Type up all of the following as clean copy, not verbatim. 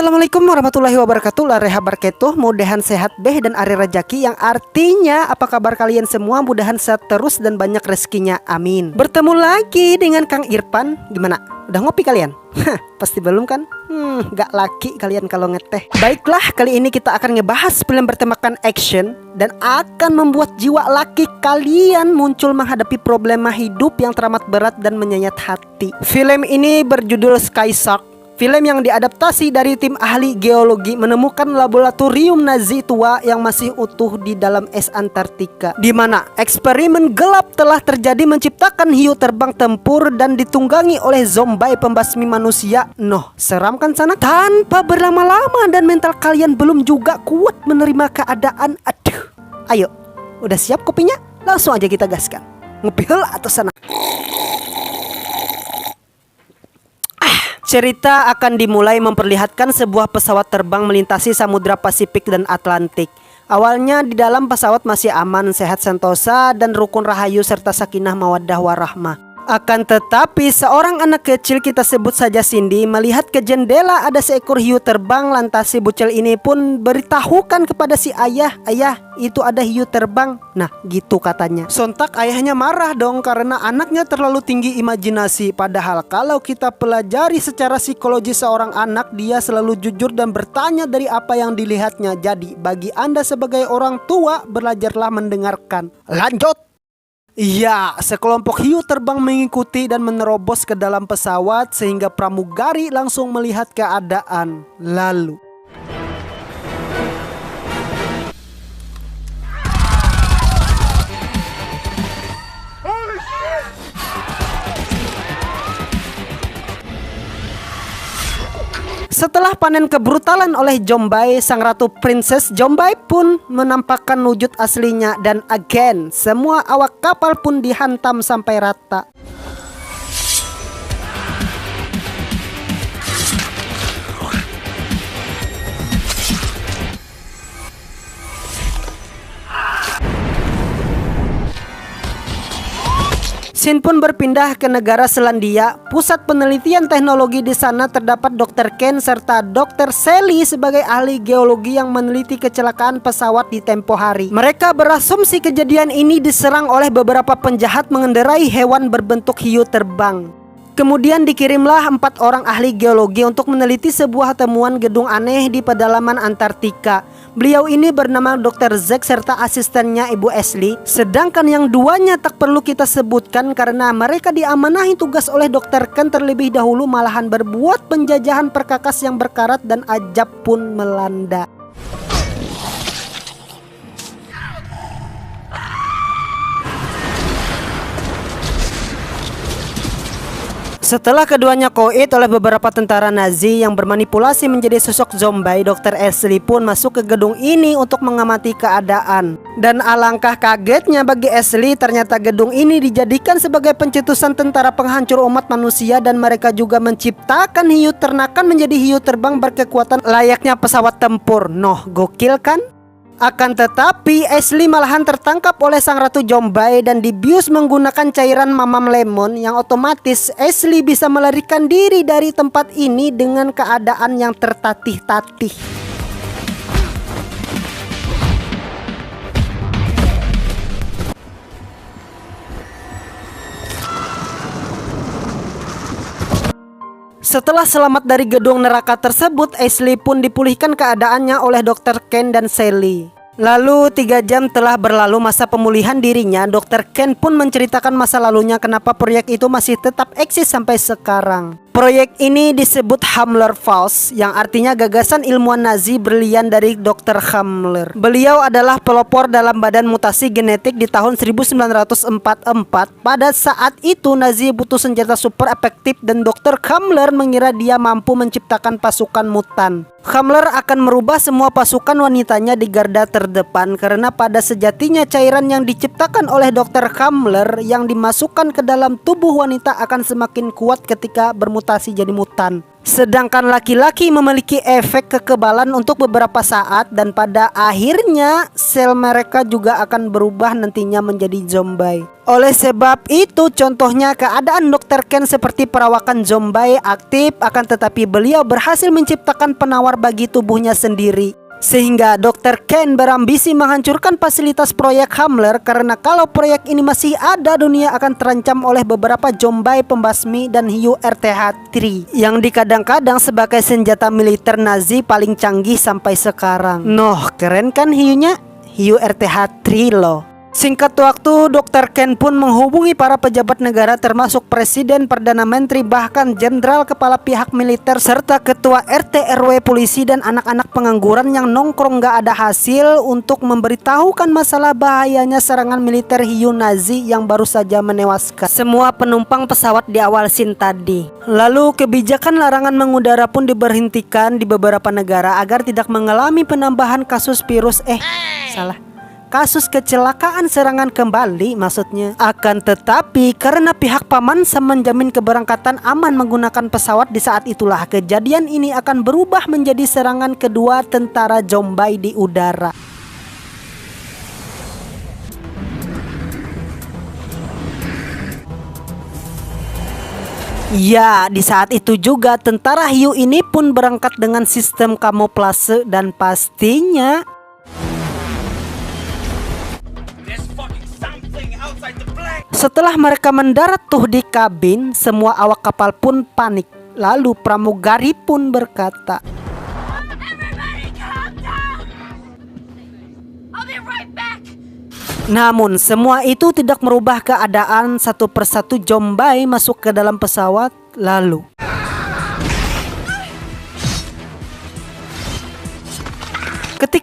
Assalamualaikum warahmatullahi wabarakatuh. Lareha barketuh, mudahan sehat beh dan ari rejaki, yang artinya apa kabar kalian semua, mudahan sehat terus dan banyak rezekinya, amin. Bertemu lagi dengan Kang Irfan. Gimana? Udah ngopi kalian? Pasti belum kan? Gak laki kalian kalau ngeteh. Baiklah, kali ini kita akan ngebahas film bertemakan action dan akan membuat jiwa laki kalian muncul menghadapi problema hidup yang teramat berat dan menyayat hati. Film ini berjudul Sky Shark. Film yang diadaptasi dari tim ahli geologi menemukan laboratorium Nazi tua yang masih utuh di dalam es Antartika, di mana eksperimen gelap telah terjadi menciptakan hiu terbang tempur dan ditunggangi oleh zombie pembasmi manusia. Noh, seram kan sana? Tanpa berlama-lama dan mental kalian belum juga kuat menerima keadaan. Aduh, ayo, udah siap kopinya? Langsung aja kita gaskan. Ngepil atau sana? Cerita akan dimulai memperlihatkan sebuah pesawat terbang melintasi Samudra Pasifik dan Atlantik. Awalnya di dalam pesawat masih aman, sehat sentosa, dan rukun rahayu serta sakinah mawaddah warahmah. Akan tetapi seorang anak kecil, kita sebut saja Cindy, melihat ke jendela ada seekor hiu terbang. Lantas si bocil ini pun beritahukan kepada si ayah, "Ayah, itu ada hiu terbang." Nah, gitu katanya. Sontak ayahnya marah dong karena anaknya terlalu tinggi imajinasi. Padahal kalau kita pelajari secara psikologi seorang anak, dia selalu jujur dan bertanya dari apa yang dilihatnya. Jadi bagi Anda sebagai orang tua, belajarlah mendengarkan. Lanjut. Iya, sekelompok hiu terbang mengikuti dan menerobos ke dalam pesawat sehingga pramugari langsung melihat keadaan. Lalu setelah panen kebrutalan oleh Zombie, sang ratu Princess Zombie pun menampakkan wujud aslinya. Dan again, semua awak kapal pun dihantam sampai rata. Scene pun berpindah ke negara Selandia. Pusat penelitian teknologi di sana terdapat Dr. Ken serta Dr. Sally sebagai ahli geologi yang meneliti kecelakaan pesawat di tempo hari. Mereka berasumsi kejadian ini diserang oleh beberapa penjahat mengendarai hewan berbentuk hiu terbang. Kemudian dikirimlah 4 orang ahli geologi untuk meneliti sebuah temuan gedung aneh di pedalaman Antartika. Beliau ini bernama Dr. Zack serta asistennya Ibu Ashley. Sedangkan yang duanya tak perlu kita sebutkan karena mereka diamanahi tugas oleh Dr. Ken terlebih dahulu, malahan berbuat penjajahan perkakas yang berkarat dan ajab pun melanda. Setelah keduanya koit oleh beberapa tentara Nazi yang bermanipulasi menjadi sosok zombie, Dr. Ashley pun masuk ke gedung ini untuk mengamati keadaan. Dan alangkah kagetnya bagi Ashley, ternyata gedung ini dijadikan sebagai pencetusan tentara penghancur umat manusia, dan mereka juga menciptakan hiu ternakan menjadi hiu terbang berkekuatan layaknya pesawat tempur. Noh, gokil kan? Akan tetapi Ashley malahan tertangkap oleh sang ratu zombie dan dibius menggunakan cairan mamam lemon, yang otomatis Ashley bisa melarikan diri dari tempat ini dengan keadaan yang tertatih-tatih. Setelah selamat dari gedung neraka tersebut, Ashley pun dipulihkan keadaannya oleh Dr. Ken dan Sally. Lalu 3 jam telah berlalu masa pemulihan dirinya, Dr. Ken pun menceritakan masa lalunya kenapa proyek itu masih tetap eksis sampai sekarang. Proyek ini disebut Hamler Falls, yang artinya gagasan ilmuwan Nazi brilian dari Dr. Hamler. Beliau adalah pelopor dalam badan mutasi genetik di tahun 1944. Pada saat itu Nazi butuh senjata super efektif dan Dr. Hamler mengira dia mampu menciptakan pasukan mutan. Hamler akan merubah semua pasukan wanitanya di garda terdepan karena pada sejatinya cairan yang diciptakan oleh Dr. Hamler yang dimasukkan ke dalam tubuh wanita akan semakin kuat ketika bermutasi bermutasi jadi mutan. Sedangkan laki-laki memiliki efek kekebalan untuk beberapa saat dan pada akhirnya sel mereka juga akan berubah nantinya menjadi zombie. Oleh sebab itu contohnya keadaan Dr. Ken seperti perawakan zombie aktif, akan tetapi beliau berhasil menciptakan penawar bagi tubuhnya sendiri. Sehingga Dr. Ken berambisi menghancurkan fasilitas proyek Hamler karena kalau proyek ini masih ada, dunia akan terancam oleh beberapa zombie pembasmi dan hiu RTH-3 yang dikadang-kadang sebagai senjata militer Nazi paling canggih sampai sekarang. Noh, keren kan hiunya? Hiu RTH-3 loh. Singkat waktu, Dr. Ken pun menghubungi para pejabat negara termasuk Presiden, Perdana Menteri, bahkan Jenderal Kepala Pihak Militer serta Ketua RT RW polisi dan anak-anak pengangguran yang nongkrong gak ada hasil untuk memberitahukan masalah bahayanya serangan militer hiu Nazi yang baru saja menewaskan semua penumpang pesawat di awal scene tadi. Lalu kebijakan larangan mengudara pun diberhentikan di beberapa negara agar tidak mengalami penambahan kasus virus kasus kecelakaan serangan kembali maksudnya. Akan tetapi karena pihak Pamansa menjamin keberangkatan aman menggunakan pesawat, di saat itulah kejadian ini akan berubah menjadi serangan kedua tentara zombie di udara. Ya, di saat itu juga tentara hiu ini pun berangkat dengan sistem kamuflase dan pastinya setelah mereka mendarat tuh di kabin, semua awak kapal pun panik. Lalu pramugari pun berkata, namun semua itu tidak merubah keadaan. Satu persatu zombie masuk ke dalam pesawat. Lalu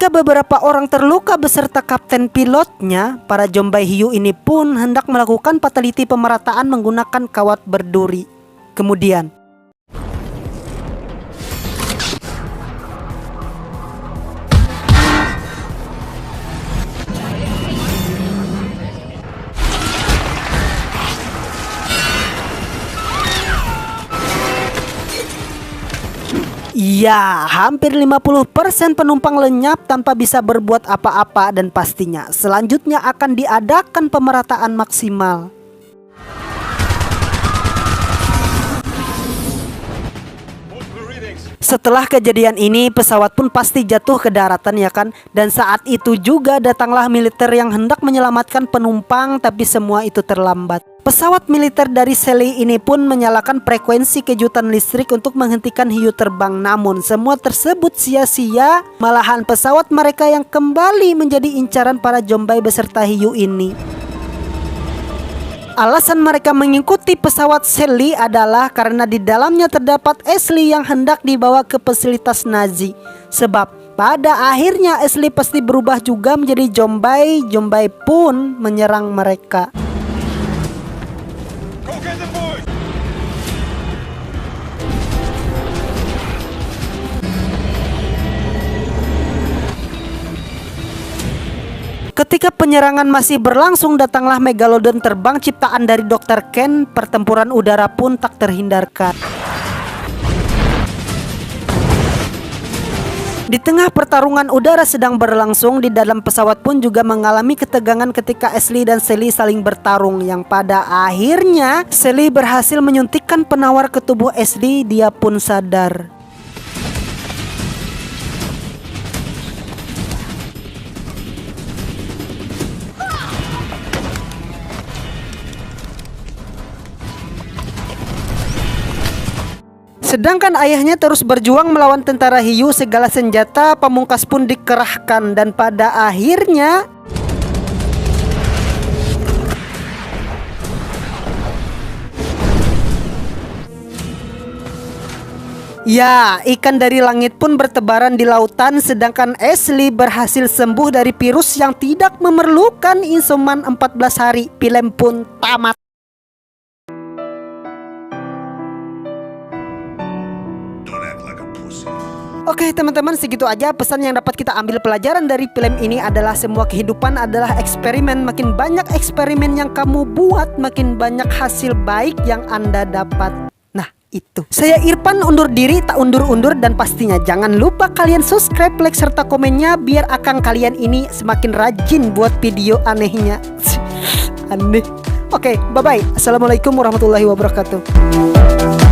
ketika beberapa orang terluka beserta kapten pilotnya, para zombie hiu ini pun hendak melakukan fatality pemerataan menggunakan kawat berduri. Kemudian ya, hampir 50% penumpang lenyap tanpa bisa berbuat apa-apa dan pastinya selanjutnya akan diadakan pemerataan maksimal. Setelah kejadian ini, pesawat pun pasti jatuh ke daratan ya kan. Dan saat itu juga datanglah militer yang hendak menyelamatkan penumpang, tapi semua itu terlambat. Pesawat militer dari Shelly ini pun menyalakan frekuensi kejutan listrik untuk menghentikan hiu terbang. Namun semua tersebut sia-sia. Malahan pesawat mereka yang kembali menjadi incaran para zombie beserta hiu ini. Alasan mereka mengikuti pesawat Shelly adalah karena di dalamnya terdapat Ashley yang hendak dibawa ke fasilitas Nazi. Sebab pada akhirnya Ashley pasti berubah juga menjadi zombie. Zombie pun menyerang mereka. Ketika penyerangan masih berlangsung, datanglah Megalodon terbang ciptaan dari Dr. Ken. Pertempuran udara pun tak terhindarkan. Di tengah pertarungan udara sedang berlangsung, di dalam pesawat pun juga mengalami ketegangan ketika Ashley dan Shelly saling bertarung, yang pada akhirnya Shelly berhasil menyuntikkan penawar ke tubuh Ashley. Dia pun sadar. Sedangkan ayahnya terus berjuang melawan tentara hiu. Segala senjata pamungkas pun dikerahkan dan pada akhirnya ya, ikan dari langit pun bertebaran di lautan. Sedangkan Ashley berhasil sembuh dari virus yang tidak memerlukan isoman 14 hari. Film pun tamat. Oke teman-teman, segitu aja pesan yang dapat kita ambil pelajaran dari film ini adalah semua kehidupan adalah eksperimen. Makin banyak eksperimen yang kamu buat, makin banyak hasil baik yang Anda dapat. Nah, itu. Saya Irfan undur diri, tak undur-undur, dan pastinya jangan lupa kalian subscribe, like, serta komennya biar akang kalian ini semakin rajin buat video anehnya. Aneh. Oke, bye-bye. Assalamualaikum warahmatullahi wabarakatuh.